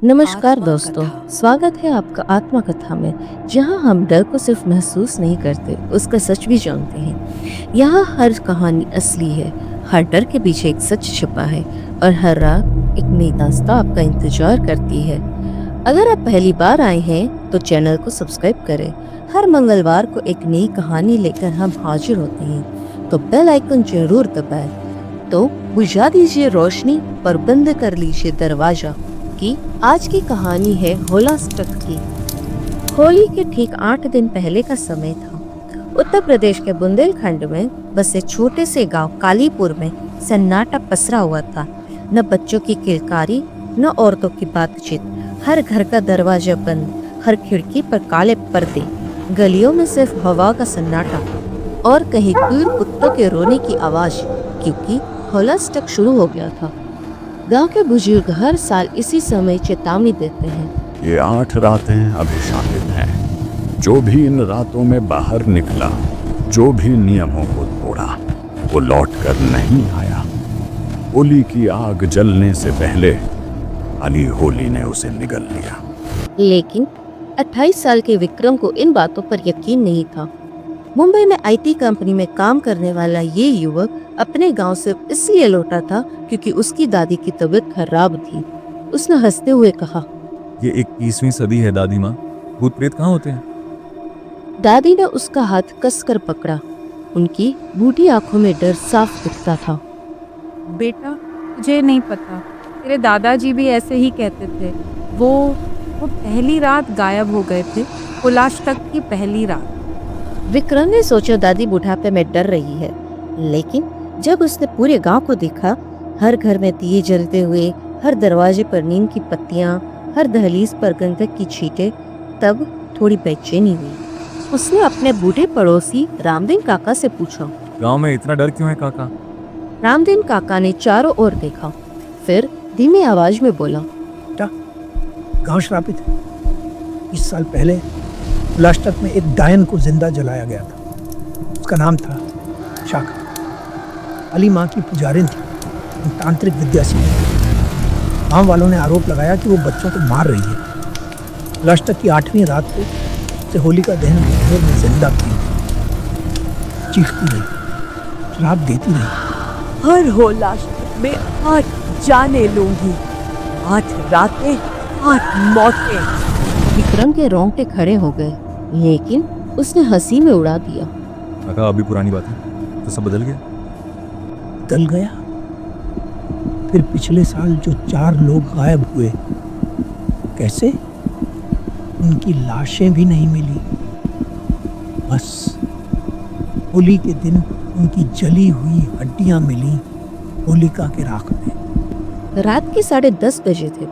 नमस्कार दोस्तों, स्वागत है आपका आत्मकथा में, जहां हम डर को सिर्फ महसूस नहीं करते, उसका सच भी जानते हैं। यहाँ हर कहानी असली है, हर डर के पीछे एक सच छिपा है और हर रात एक नई दास्तां आपका इंतजार करती है। अगर आप पहली बार आए हैं तो चैनल को सब्सक्राइब करें। हर मंगलवार को एक नई कहानी लेकर हम हाजिर होते हैं, तो बेल आइकन जरूर दबाएं। तो बुझा दीजिए रोशनी और बंद कर लीजिए दरवाजा की आज की कहानी है होलास्टक की। होली के ठीक 8 दिन पहले का समय था। उत्तर प्रदेश के बुंदेलखंड में बसे छोटे से गांव कालीपुर में सन्नाटा पसरा हुआ था। न बच्चों की किलकारी, न औरतों की बातचीत। हर घर का दरवाजा बंद, हर खिड़की पर काले पर्दे। गलियों में सिर्फ हवा का सन्नाटा और कहीं दूर कुत्तों के रोने की आवाज, क्योंकि होलास्टक शुरू हो गया था। गांव के बुजुर्ग हर साल इसी समय चेतावनी देते हैं। ये 8 रातें अभिशापित हैं। जो भी इन रातों में बाहर निकला, जो भी नियमों को तोड़ा, वो लौट कर नहीं आया। होली की आग जलने से पहले अली होली ने उसे निगल लिया। लेकिन 28 साल के विक्रम को इन बातों पर यकीन नहीं था। मुंबई में आईटी कंपनी में काम करने वाला ये युवक अपने गांव से इसलिए लौटा था क्योंकि उसकी दादी की तबीयत खराब थी। उसने हंसते हुए कहा, ये 21वीं सदी है दादी माँ, भूत प्रेत कहाँ होते हैं? दादी ने उसका हाथ कसकर पकड़ा। उनकी बूढ़ी आंखों में डर साफ दिखता था। बेटा, तुझे नहीं पता, तेरे दादाजी भी ऐसे ही कहते थे। वो पहली रात गायब हो गए थे, होलास्टक की पहली रात। विक्रम ने सोचा दादी बुढ़ापे में डर रही है, लेकिन जब उसने पूरे गांव को देखा, हर घर में दिए जलते हुए, हर दरवाजे पर नीम की पत्तियां, हर दहलीज पर गंधक की छींटे, तब थोड़ी बेचैनी हुई। उसने अपने बूढ़े पड़ोसी रामदीन काका से पूछा, गांव में इतना डर क्यों है काका? रामदीन काका ने चारों ओर देखा, फिर धीमी आवाज में बोला, गांव श्रापित है। 20 साल पहले होलास्टक में एक डायन को जिंदा जलाया गया था। उसका नाम था शाखा। अली माँ की पुजारिन थी, तांत्रिक विद्या सीखी। गांव वालों ने आरोप लगाया कि वो बच्चों को मार रही है। होलास्टक की 8वीं रात को उसे होलिका दहन मंदिर में जिंदा की, चीखती रही, श्राप देती रही, हर होलास्टक में 8 जाने लूंगी, 8 रातें, 8 मौतें। विक्रम के रोंगटे खड़े हो गए, लेकिन उसने हंसी में उड़ा दिया। काका अभी पुरानी बात है, तो सब बदल गया। बदल गया? फिर पिछले साल जो 4 लोग गायब हुए, कैसे? उनकी लाशें भी नहीं मिली। बस होली के दिन उनकी जली हुई हड्डियां मिली होलिका के राख में। रात के 10:30 बजे थे।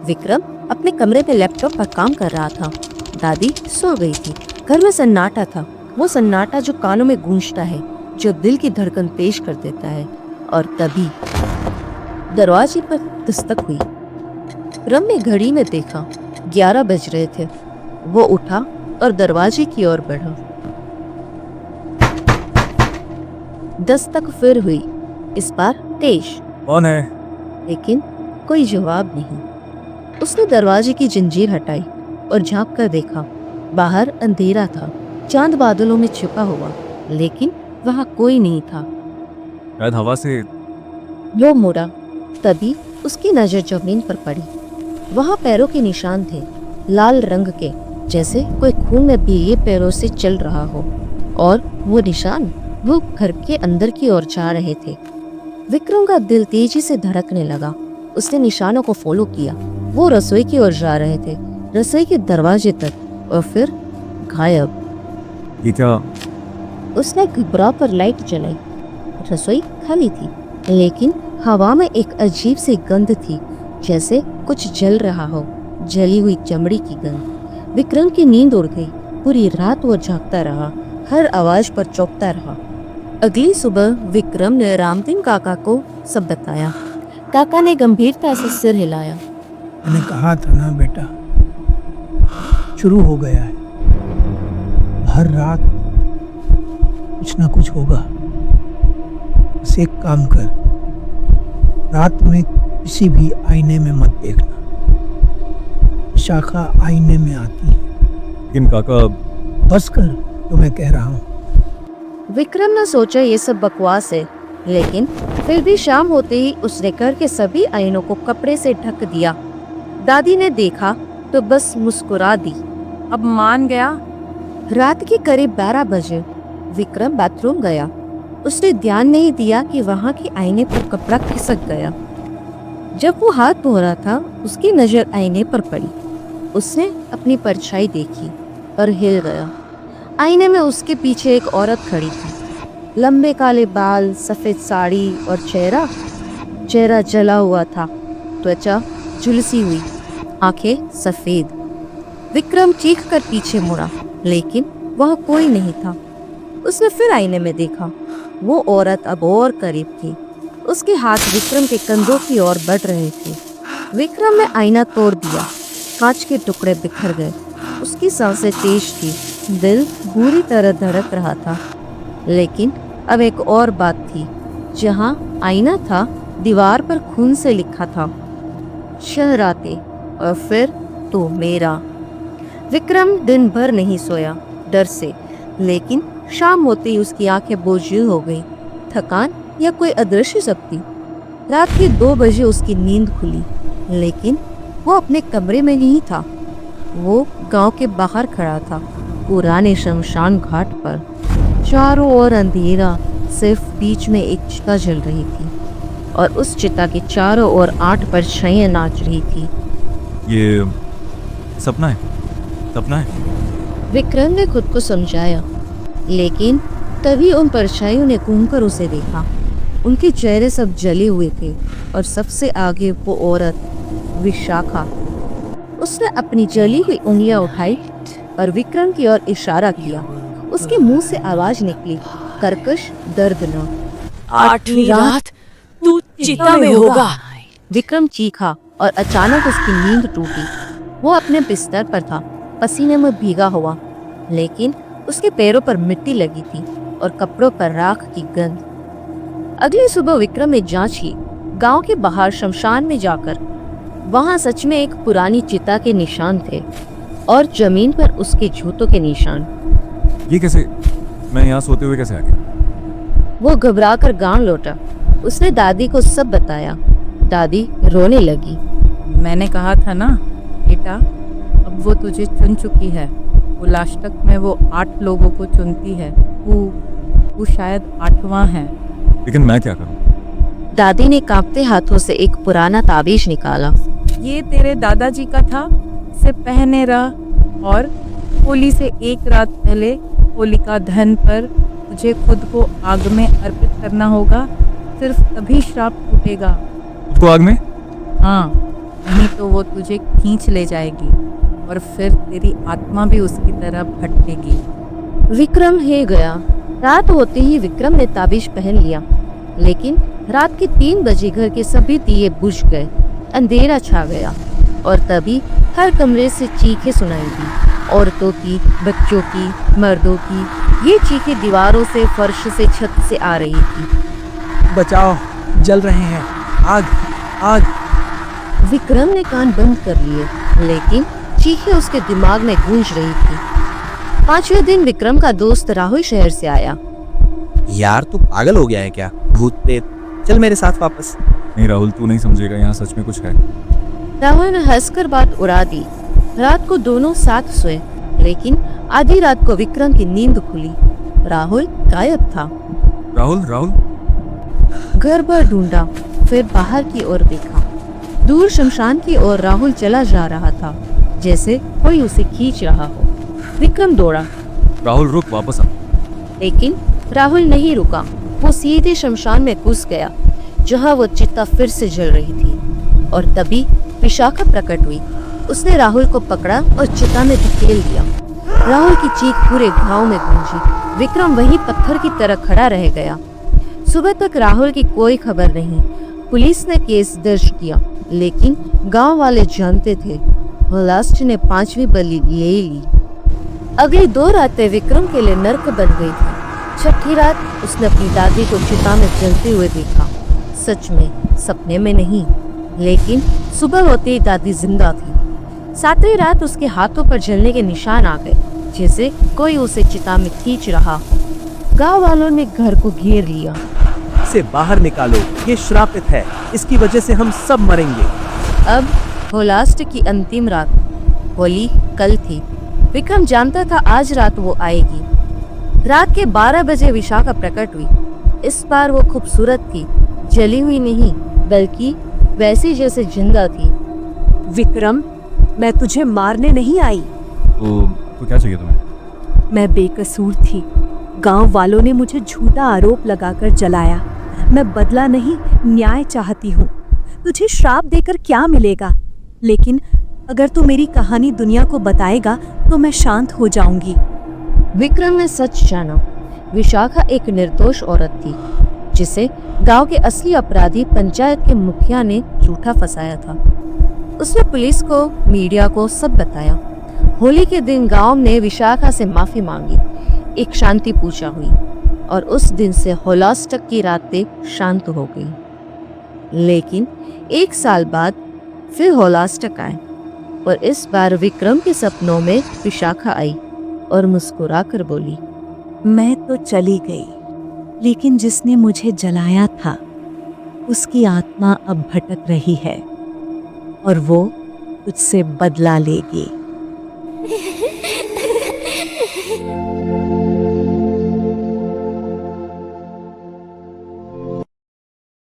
विक्रम अपने कमरे में लैपटॉप पर काम कर रहा था। दादी सो गई थी। घर में सन्नाटा था, वो सन्नाटा जो कानों में गूंजता है, जो दिल की धड़कन तेज कर देता है। और तभी दरवाजे पर दस्तक हुई। विक्रम ने घड़ी में देखा, 11 बज रहे थे। वो उठा और दरवाजे की ओर बढ़ा। दस्तक फिर हुई, इस बार तेज। कौन है? लेकिन कोई जवाब नहीं। उसने दरवाजे की जंजीर हटाई और झांक कर देखा। बाहर अंधेरा था, चांद बादलों में छिपा हुआ, लेकिन वहां कोई नहीं था। शायद हवा से। वो मुड़ा, तभी उसकी नजर जमीन पर पड़ी। वहां पैरों के निशान थे, लाल रंग के, जैसे कोई खून में भीगे पैरों से चल रहा हो। और वो निशान वो घर के अंदर की ओर जा रहे थे। विक्रम का दिल तेजी से धड़कने लगा। उसने निशानों को फॉलो किया। वो रसोई की ओर जा रहे थे, रसोई के दरवाजे तक, और फिर गायब। ये क्या? उसने घबरा कर लाइट जलाई। रसोई खाली थी, लेकिन हवा में एक अजीब सी गंध थी, जैसे कुछ जल रहा हो, जली हुई चमड़ी की गंध। विक्रम की नींद उड़ गई। पूरी रात वो जागता रहा, हर आवाज पर चौंकता रहा। अगली सुबह विक्रम ने रामदीन काका को सब बताया। काका ने गंभीरता से सिर हिलाया। मैंने कहा था ना बेटा, शुरू हो गया है। हर रात कुछ ना कुछ होगा। बस एक काम कर, रात में किसी भी आईने में मत देखना। विशाखा आईने में आती है। लेकिन काका, बस कर जो मैं कह रहा हूँ। विक्रम ने सोचा ये सब बकवास है, लेकिन फिर भी शाम होते ही उसने घर के सभी आईनों को कपड़े से ढक दिया। दादी ने देखा तो बस मुस्कुरा दी। अब मान गया? रात के करीब 12 बजे विक्रम बाथरूम गया। उसने ध्यान नहीं दिया कि वहाँ के आईने पर कपड़ा खिसक गया। जब वो हाथ धो रहा था, उसकी नजर आईने पर पड़ी। उसने अपनी परछाई देखी और हिल गया। आईने में उसके पीछे एक औरत खड़ी थी। लंबे काले बाल, सफेद साड़ी और चेहरा जला हुआ था, त्वचा झुलसी हुई, आंखें सफेद। विक्रम चीख कर पीछे मुड़ा, लेकिन वह कोई नहीं था। उसने फिर आईने में देखा। वो औरत अब और करीब थी। उसके हाथ विक्रम के कंधों की ओर बढ़ रहे थे। विक्रम ने आईना तोड़ दिया। कांच के टुकड़े बिखर गए। उसकी सांसें तेज थी, दिल बुरी तरह धड़क रहा था। लेकिन अब एक और बात थी। जहां आईना था, दीवार पर खून से लिखा था, शहराते और फिर तो मेरा। विक्रम दिन भर नहीं सोया, डर से। लेकिन शाम होते ही उसकी आंखें बोझिल हो गई। थकान या कोई अदृश्य शक्ति। रात के 2 बजे उसकी नींद खुली, लेकिन वो अपने कमरे में नहीं था। वो गांव के बाहर खड़ा था, पुराने शमशान घाट पर। चारों ओर अंधेरा, सिर्फ बीच में एक चिता जल रही थी और उस चिता के चारों ओर 8 परछाइयां नाच रही थी। ये सपना है, सपना है। विक्रम ने खुद को समझाया, लेकिन तभी उन परछाइयों ने घूमकर उसे देखा। उनके चेहरे सब जले हुए थे और सबसे आगे वो औरत, विशाखा। उसने अपनी जली हुई उंगलियां उठाई और विक्रम की ओर इशारा किया। उसके मुंह से आवाज निकली, कर्कश, दर्दनाक। 8वीं रात तू चिता में होगा। विक्रम चीखा और अचानक उसकी नींद टूटी। वो अपने बिस्तर पर था, पसीने में भीगा हुआ, लेकिन उसके पैरों पर मिट्टी लगी थी और कपड़ों पर राख की गंध। अगली सुबह विक्रम ने जांच की, गांव के बाहर शमशान में जाकर। वहां सच में एक पुरानी चिता के निशान थे और जमीन पर उसके जूतों के निशान। ये कैसे? मैं यहाँ सोते हुए कैसे आ गया? वो घबराकर गांव लौटा। उसने दादी को सब बताया। दादी रोने लगी। मैंने कहा था ना बेटा, अब वो तुझे चुन चुकी है। वो लास्ट तक में वो 8 लोगों को चुनती है। वो शायद 8वां है। लेकिन मैं क्या करूँ? दादी ने कांपते हाथों से एक पुराना ताबीज निकाला। ये तेरे दादाजी का था, इसे पहने रह। और होली से 1 रात पहले होलिका दहन पर तुझे खुद को आग में अर्पित करना होगा। सिर्फ तभी श्राप टूटेगा। तो आग में? हाँ, नहीं तो वो तुझे खींच ले जाएगी और फिर तेरी आत्मा भी उसकी तरह भटकेगी। विक्रम हिल गया। रात होते ही विक्रम ने ताबीज पहन लिया, लेकिन रात के 3 बजे घर के सभी दिए बुझ गए। अंधेरा छा गया और तभी हर कमरे से चीखें सुनाई दी। औरतों की, बच्चों की, मर्दों की। ये चीखें दीवारों से, फर्श से, छत से आ रही थी। बचाओ, जल रहे हैं, आग, आग। विक्रम ने कान बंद कर लिए, लेकिन चीखें उसके दिमाग में गूंज रही थी। 5वें दिन विक्रम का दोस्त राहुल शहर से आया। यार तू पागल हो गया है क्या? भूत प्रेत, चल मेरे साथ वापस। नहीं राहुल, तू नहीं समझेगा, यहाँ सच में कुछ है। राहुल ने हंसकर बात उड़ा दी। रात को दोनों साथ सोए, लेकिन आधी रात को विक्रम की नींद खुली। राहुल गायब था। राहुल, राहुल। घर भर ढूंढा, फिर बाहर की ओर देखा। दूर शमशान की ओर राहुल चला जा रहा था, जैसे कोई उसे खींच रहा हो। विक्रम दौड़ा, राहुल रुक, वापस आ। लेकिन राहुल नहीं रुका। वो सीधे शमशान में घुस गया, जहां वो चिता फिर से जल रही थी। और तभी विशाखा प्रकट हुई। उसने राहुल को पकड़ा और चिता में धकेल दिया। राहुल की चीख पूरे गांव में गूंजी। विक्रम वहीं पत्थर की तरह खड़ा रह गया। सुबह तक राहुल की कोई खबर नहीं। पुलिस ने केस दर्ज किया, लेकिन गांव वाले जानते थे लास्ट ने 5वीं बलि ले ली। अगली 2 रातें विक्रम के लिए नर्क बन गई थी। 6ठी रात उसने अपनी दादी को चिता में जलते हुए देखा। सच में, सपने में नहीं। लेकिन सुबह होते ही दादी जिंदा थी। सातवीं रात उसके हाथों पर जलने के निशान आ गए, जैसे कोई उसे चिता में खींच रहा हो। गांव वालों ने घर को घेर लिया। इसे बाहर निकालो, ये श्रापित है, इसकी वजह से हम सब मरेंगे। अब होलास्ट की अंतिम रात, होली कल थी। विक्रम जानता था आज रात वो आएगी। रात के 12 बजे विशाखा प्रकट हुई। इस बार वो खूबसूरत थी, जली हुई नहीं, बल्कि वैसी जैसे जिंदा थी। विक्रम, मैं तुझे मारने नहीं आई। तो क्या चाहिए तुम्हें? मैं बेकसूर थी। गांव वालों ने मुझे झूठा आरोप लगाकर जलाया। मैं बदला नहीं, न्याय चाहती हूँ। तुझे श्राप देकर क्या मिलेगा? लेकिन अगर तू मेरी कहानी दुनिया को बताएगा तो मैं शांत हो जाऊंगी। विक्रम ने सच जाना। विशाखा एक निर्दोष औरत थी, जिसे गांव के असली अपराधी पंचायत के मुखिया ने झूठा फंसाया था। उसने पुलिस को, मीडिया को सब बताया। होली के दिन गांव ने विशाखा से माफी मांगी। एक शांति पूजा हुई और उस दिन से होलास्टक की रातें शांत हो गई। लेकिन 1 साल बाद फिर होलास्टक आए और इस बार विक्रम के सपनों में विशाखा आई और मुस्कुराकर बोली, मैं तो चली गई, लेकिन जिसने मुझे जलाया था उसकी आत्मा अब भटक रही है और वो तुझसे बदला लेगी।